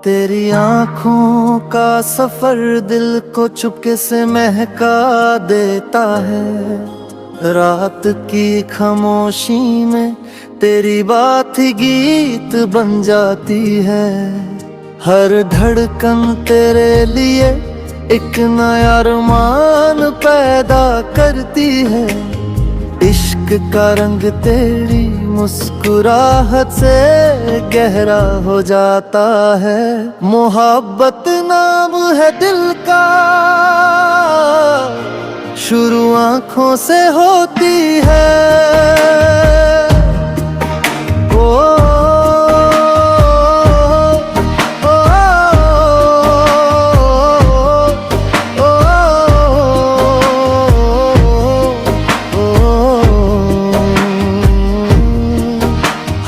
तेरी आँखों का सफर दिल को चुपके से महका देता है। रात की खामोशी में तेरी बात ही गीत बन जाती है। हर धड़कन तेरे लिए एक नया अरमान पैदा करती है। इश्क का रंग तेरी मुस्कुराहट से गहरा हो जाता है। मोहब्बत नाम है दिल का, शुरू आँखों से होती है।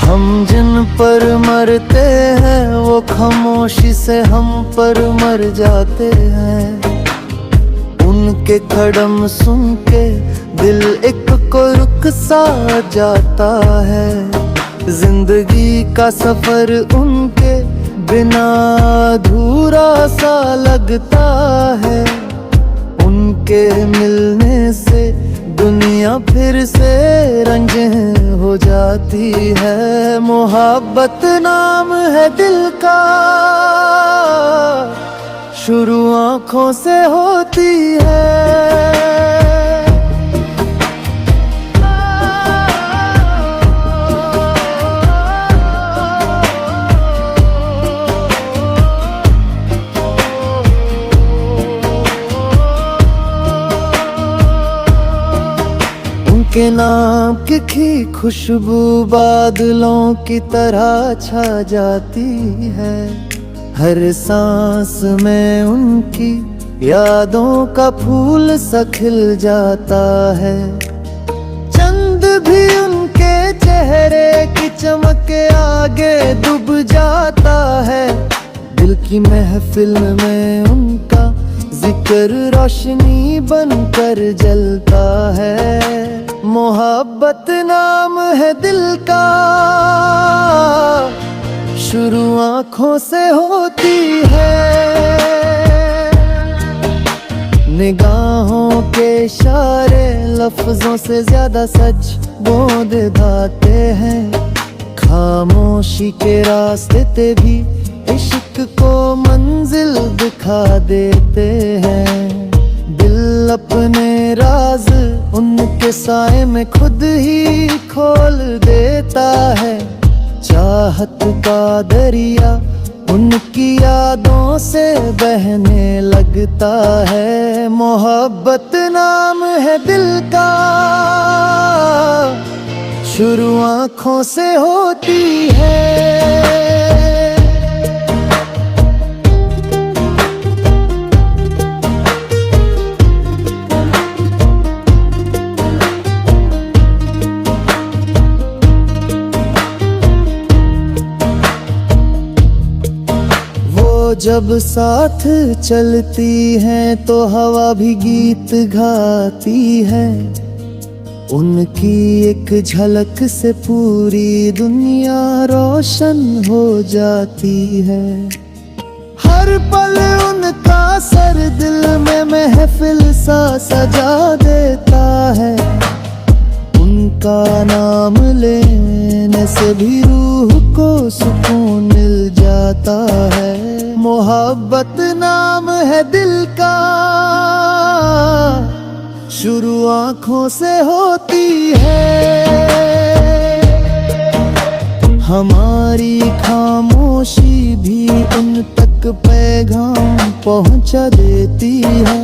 हम जिन पर मरते हैं वो खामोशी से हम पर मर जाते हैं। उनके कदम सुन के दिल एक को रुक सा जाता है। जिंदगी का सफर उनके बिना अधूरा सा लगता है। उनके मिलने से दुनिया फिर से रंगीन हो जाती है। मोहब्बत नाम है दिल का, शुरू आँखों से होती है। के नाम की खुशबू बादलों की तरह छा जाती है। हर सांस में उनकी यादों का फूल सा खिल जाता है। चंद भी उनके चेहरे की चमक के आगे डूब जाता है। दिल की महफिल में उनका जिक्र रोशनी बनकर जलता है। मोहब्बत नाम है दिल का, शुरू आँखों से होती है। निगाहों के इशारे लफ्जों से ज्यादा सच बोल देते हैं। खामोशी के रास्ते भी इश्क को मंजिल दिखा देते हैं। दिल अपने राज उनके साए में खुद ही खोल देता है। चाहत का दरिया उनकी यादों से बहने लगता है। मोहब्बत नाम है दिल का, शुरू आँखों से होती है। जब साथ चलती हैं तो हवा भी गीत गाती है। उनकी एक झलक से पूरी दुनिया रोशन हो जाती है। हर पल उनका सर दिल में महफिल सा सजा देता है। उनका नाम लेने से भी रूह को सुकून मिल जाता है। मोहब्बत नाम है दिल का, शुरू आँखों से होती है। हमारी खामोशी भी उन तक पैगाम पहुँचा देती है।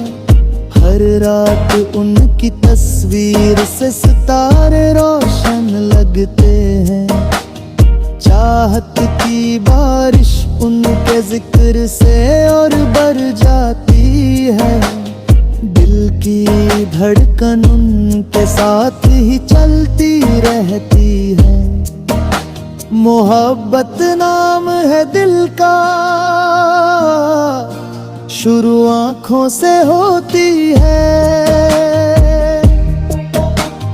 हर रात उनकी तस्वीर से सितारे रोशन लगते हैं। चाहत की बारिश उनके जिक्र से और बढ़ जाती है। दिल की धड़कन उनके साथ ही चलती रहती है। मोहब्बत नाम है दिल का, शुरू आँखों से होती है।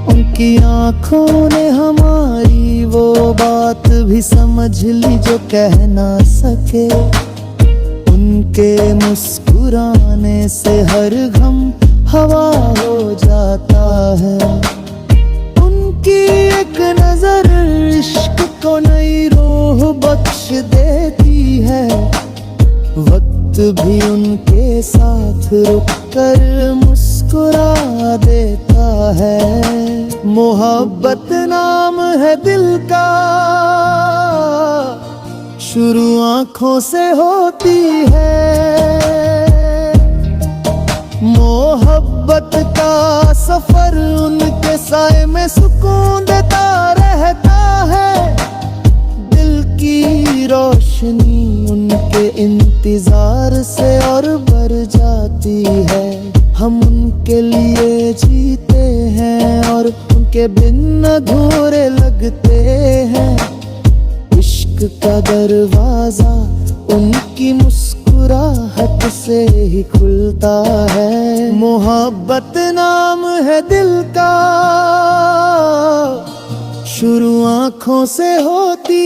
उनकी आँखों ने हमारी वो बात भी समझ ली जो कह ना सके। उनके मुस्कुराने से हर गम हवा हो जाता है। उनकी एक नजर इश्क को नई रूह बख्श देती है। वक्त भी उनके साथ रुक कर मुस्कुरा देता है। मोहब्बत नाम है दिल का, शुरू आंखों से होती है। मोहब्बत का सफर उनके साए में सुकून देता रहता है। दिल की रोशनी उनके इंतजार से और बढ़ जाती है। हम उनके लिए जीते हैं और उनके बिन अधूरे लगते हैं। इश्क का दरवाजा उनकी मुस्कुराहट से ही खुलता है। मोहब्बत नाम है दिल का, शुरू आंखों से होती